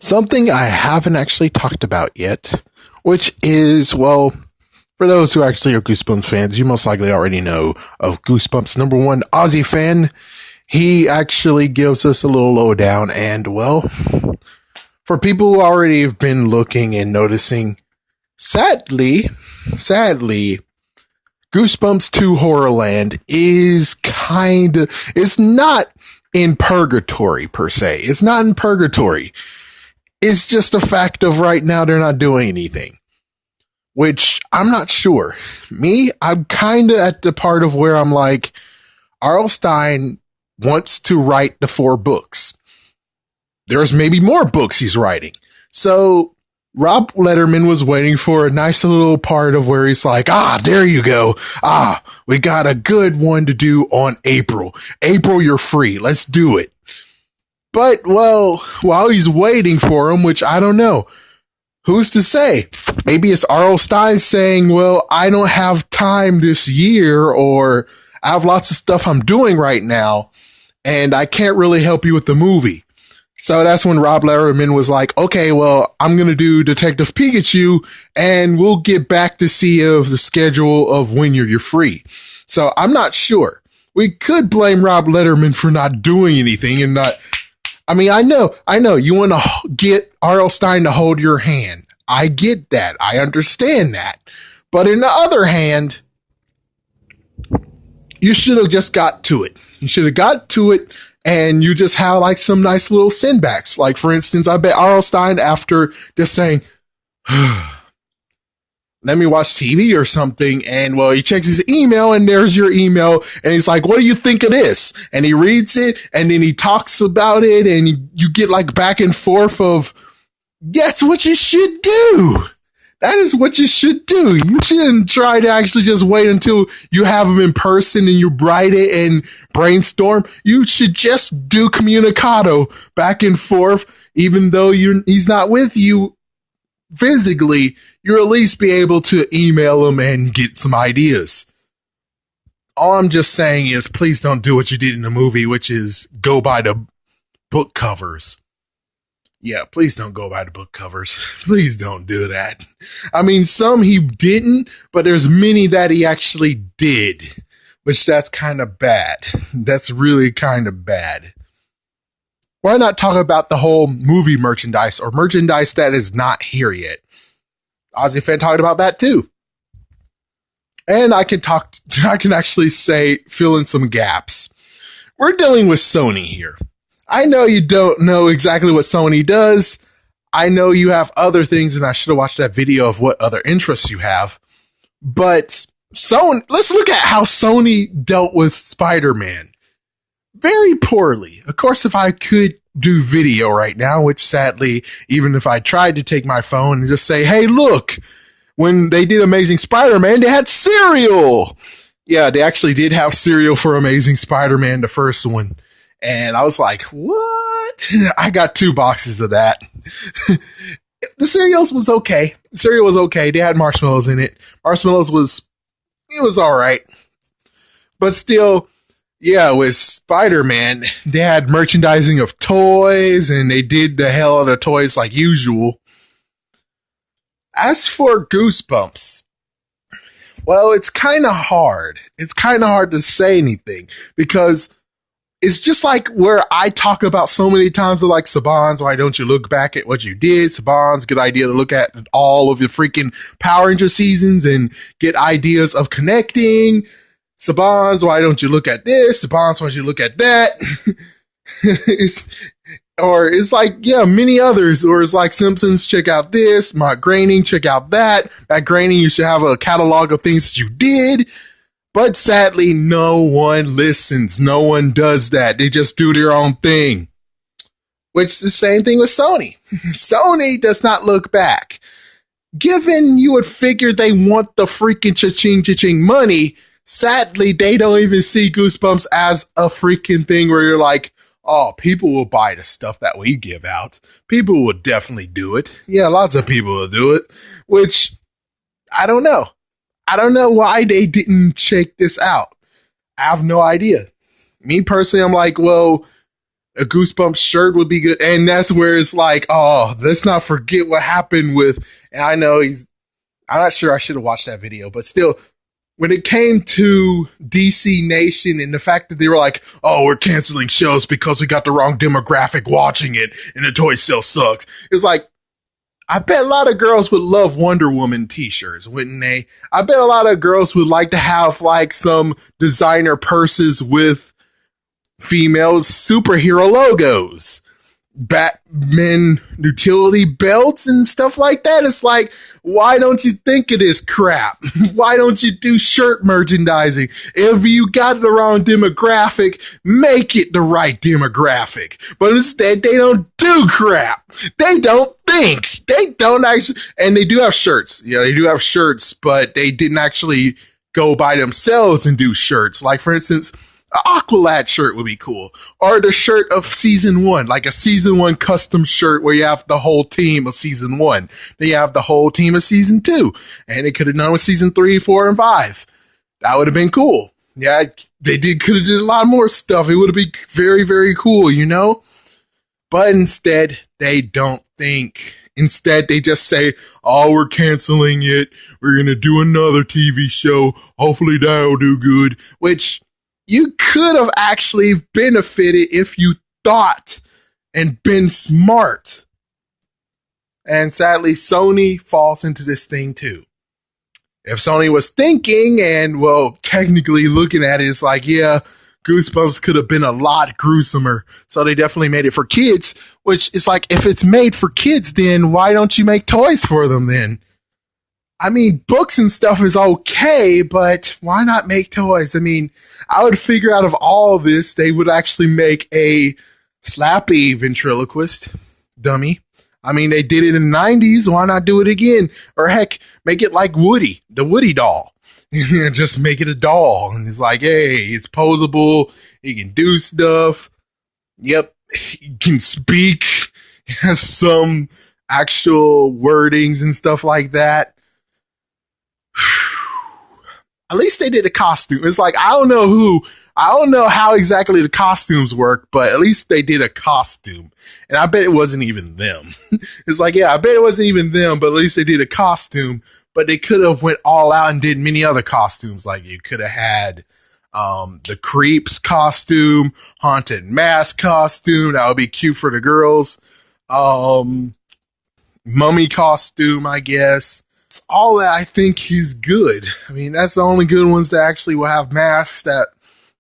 Something I haven't actually talked about yet, which is, well, for those who actually are Goosebumps fans, you most likely already know of Goosebumps number one Ozzy fan. He actually gives us a little lowdown, and, well, for people who already have been looking and noticing, sadly, Goosebumps 2 Horrorland is it's not in purgatory per se. It's not in purgatory. It's just a fact of right now they're not doing anything, which I'm not sure. I'm kind of at the part of where I'm like, R.L. Stine wants to write the 4 books. There's maybe more books he's writing. So Rob Letterman was waiting for a nice little part of where he's like, there you go. We got a good one to do on April. April, you're free. Let's do it. But, well, while he's waiting for him, which I don't know, who's to say? Maybe it's R.L. Stine saying, well, I don't have time this year, or I have lots of stuff I'm doing right now, and I can't really help you with the movie. So that's when Rob Letterman was like, okay, well, I'm going to do Detective Pikachu, and we'll get back to see of the schedule of when you're free. So I'm not sure. We could blame Rob Letterman for not doing anything and not... I mean, I know you want to get R.L. Stine to hold your hand. I get that. I understand that. But in the other hand, you should have just got to it. You should have got to it, and you just have like some nice little sendbacks. Like, for instance, I bet R.L. Stine, after just saying, let me watch TV or something, and, well, he checks his email, and there's your email, and he's like, what do you think of this? And he reads it, and then he talks about it, and you get like back and forth of, that's what you should do. That is what you should do. You shouldn't try to actually just wait until you have him in person and you write it and brainstorm. You should just do communicado back and forth, even though he's not with you physically. You'll at least be able to email him and get some ideas. All I'm just saying is, please don't do what you did in the movie, which is go by the book covers. Yeah, please don't go by the book covers. Please don't do that. I mean, some he didn't, but there's many that he actually did, which that's kind of bad. That's really kind of bad. Why not talk about the whole movie merchandise or merchandise that is not here yet? Ozzy fan talked about that too. And I can actually say, fill in some gaps. We're dealing with Sony here. I know you don't know exactly what Sony does. I know you have other things, and I should have watched that video of what other interests you have. But let's look at how Sony dealt with Spider-Man. Very poorly. Of course, if I could do video right now, which sadly, even if I tried to take my phone and just say, hey, look, when they did Amazing Spider-Man, they had cereal. Yeah, they actually did have cereal for Amazing Spider-Man, the first one. And I was like, what? I got 2 boxes of that. The cereal was okay. They had marshmallows in it. Marshmallows was all right. But still, yeah, with Spider-Man, they had merchandising of toys, and they did the hell out of toys like usual. As for Goosebumps, well, it's kind of hard. It's kind of hard to say anything, because it's just like where I talk about so many times of like, Saban's, why don't you look back at what you did? Saban's, good idea to look at all of your freaking Power Ranger seasons and get ideas of connecting. Saban's, why don't you look at this? Saban's, why don't you look at that? It's like, yeah, many others. Or it's like Simpsons, check out this. Matt Groening, check out that. Matt Groening, you should have a catalog of things that you did. But sadly, no one listens. No one does that. They just do their own thing. Which is the same thing with Sony. Sony does not look back. Given you would figure they want the freaking cha-ching money, sadly, they don't even see Goosebumps as a freaking thing where you're like, oh, people will buy the stuff that we give out. People will definitely do it. Yeah, lots of people will do it. Which, I don't know. I don't know why they didn't check this out. I have no idea. Me personally, I'm like, well, A Goosebumps shirt would be good. And that's where it's like, oh, let's not forget what happened with, and I know I'm not sure I should have watched that video, but still, when it came to DC Nation and the fact that they were like, oh, we're canceling shows because we got the wrong demographic watching it and the toy sale sucks. It's like, I bet a lot of girls would love Wonder Woman t-shirts, wouldn't they? I bet a lot of girls would like to have like some designer purses with female superhero logos. Batman utility belts and stuff like that. It's like, why don't you think of this crap? Why don't you do shirt merchandising? If you got the wrong demographic, make it the right demographic. But instead, they don't do crap. They don't think. They don't actually, and they do have shirts. Yeah, they do have shirts, but they didn't actually go by themselves and do shirts. Like, for instance, an Aqualad shirt would be cool. Or the shirt of season 1, like a season 1 custom shirt where you have the whole team of season 1. Then you have the whole team of season 2. And they could have done with season 3, 4, and 5. That would have been cool. Yeah, they could have did a lot more stuff. It would have been very, very cool, you know? But instead, they don't think. Instead, they just say, oh, we're canceling it. We're going to do another TV show. Hopefully that'll do good. Which you could have actually benefited if you thought and been smart. And sadly, Sony falls into this thing too. If Sony was thinking and, well, technically looking at it, it's like, yeah, Goosebumps could have been a lot gruesomer. So they definitely made it for kids, which is like, if it's made for kids, then why don't you make toys for them then? I mean, books and stuff is okay, but why not make toys? I mean, I would figure out of all this, they would actually make a Slappy ventriloquist dummy. I mean, they did it in the 90s. Why not do it again? Or heck, make it like Woody, the Woody doll. Just make it a doll. And it's like, hey, it's posable. It can do stuff. Yep. It can speak. It has some actual wordings and stuff like that. At least they did a costume. It's like, I don't know how exactly the costumes work, but at least they did a costume. And I bet it wasn't even them. It's like, yeah, I bet it wasn't even them, but at least they did a costume. But they could have went all out and did many other costumes. Like you could have had the Creeps costume, Haunted Mask costume. That would be cute for the girls. Mummy costume, I guess. All that I think is good. I mean, that's the only good ones that actually will have masks that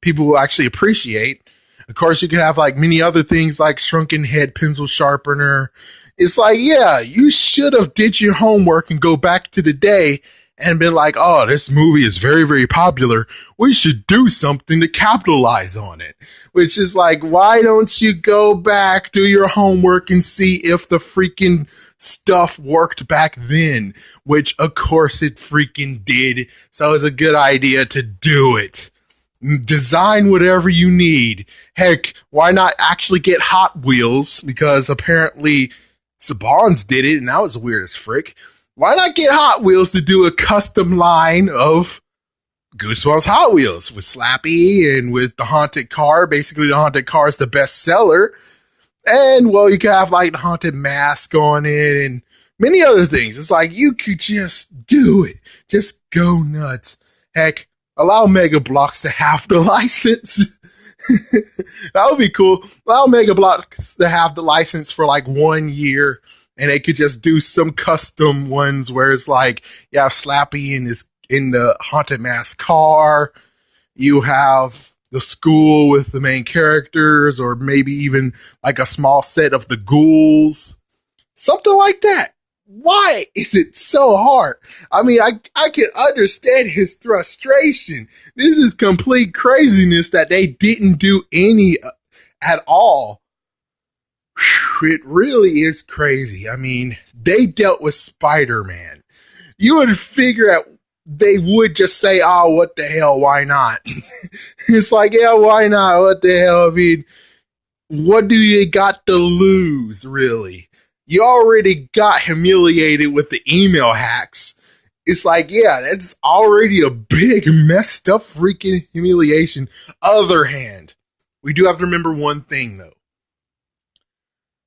people will actually appreciate. Of course, you could have like many other things like shrunken head pencil sharpener. It's like, yeah, you should have did your homework and go back to the day and been like, oh, this movie is very, very popular. We should do something to capitalize on it. Which is like, why don't you go back, do your homework and see if the freaking stuff worked back then, which of course it freaking did. So it's a good idea to do it. Design whatever you need. Heck, why not actually get Hot Wheels? Because apparently Saban's did it and that was weird as frick. Why not get Hot Wheels to do a custom line of Goosebumps Hot Wheels with Slappy and with the haunted car? Basically the haunted car is the best seller. And, well, you could have, like, the haunted mask on it and many other things. It's like, you could just do it. Just go nuts. Heck, allow Mega Bloks to have the license. That would be cool. Allow Mega Bloks to have the license for, like, 1 year. And they could just do some custom ones where it's like, you have Slappy in the haunted mask car. You have the school with the main characters, or maybe even like a small set of the ghouls. Something like that. Why is it so hard? I mean, I can understand his frustration. This is complete craziness that they didn't do any at all. Whew, it really is crazy. I mean, they dealt with Spider-Man. You would figure out they would just say, oh, what the hell, why not? It's like, yeah, why not? What the hell? I mean, what do you got to lose, really? You already got humiliated with the email hacks. It's like, yeah, that's already a big messed up freaking humiliation. Other hand, we do have to remember one thing, though.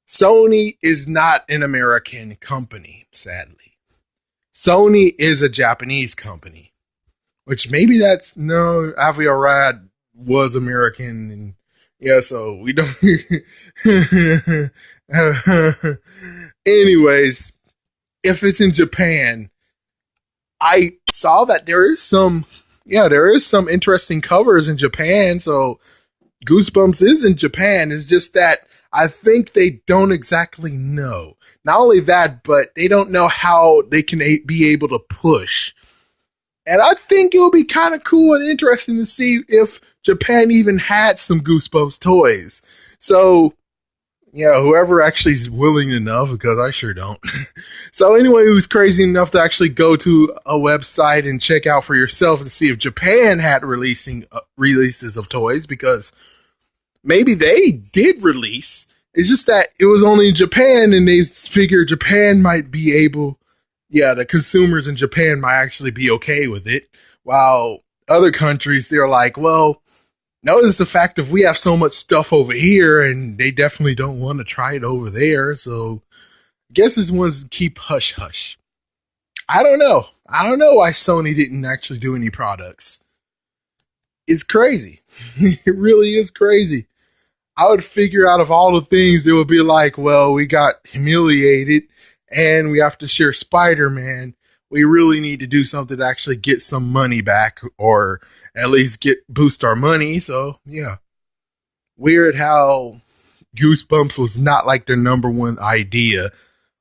Sony is not an American company, sadly. Sony is a Japanese company, which maybe that's no. Avi Arad was American, and yeah, so we don't. Anyways, if it's in Japan, I saw that there is some interesting covers in Japan. So Goosebumps is in Japan. It's just that I think they don't exactly know. Not only that, but they don't know how they can be able to push. And I think it would be kind of cool and interesting to see if Japan even had some Goosebumps toys. So, yeah, whoever actually is willing enough, because I sure don't. So, anyone who's crazy enough to actually go to a website and check out for yourself to see if Japan had releases of toys, because maybe they did release. It's just that it was only in Japan, and they figured Japan might be able, yeah, the consumers in Japan might actually be okay with it. While other countries, they're like, well, notice the fact that we have so much stuff over here, and they definitely don't want to try it over there. So I guess this one's keep hush hush. I don't know. I don't know why Sony didn't actually do any products. It's crazy. It really is crazy. I would figure out of all the things, it would be like, well, we got humiliated and we have to share Spider-Man. We really need to do something to actually get some money back, or at least boost our money. So yeah, weird how Goosebumps was not like their number one idea,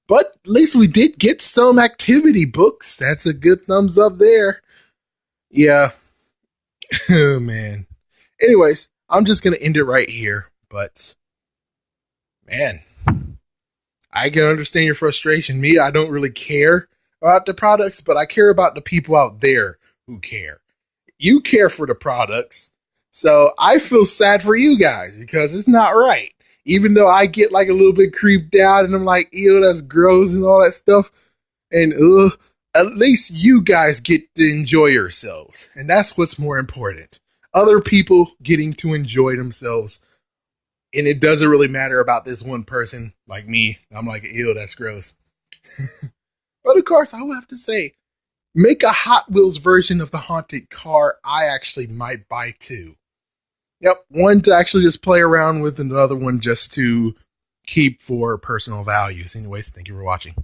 but at least we did get some activity books. That's a good thumbs up there. Yeah. Oh man. Anyways, I'm just gonna end it right here. But man, I can understand your frustration. Me, I don't really care about the products, but I care about the people out there who care. You care for the products. So I feel sad for you guys because it's not right. Even though I get like a little bit creeped out and I'm like, ew, that's gross and all that stuff. And at least you guys get to enjoy yourselves. And that's what's more important. Other people getting to enjoy themselves. And it doesn't really matter about this one person like me. I'm like, ew, that's gross. But of course, I will have to say, make a Hot Wheels version of the haunted car. I actually might buy two. Yep, one to actually just play around with, and another one just to keep for personal values. Anyways, thank you for watching.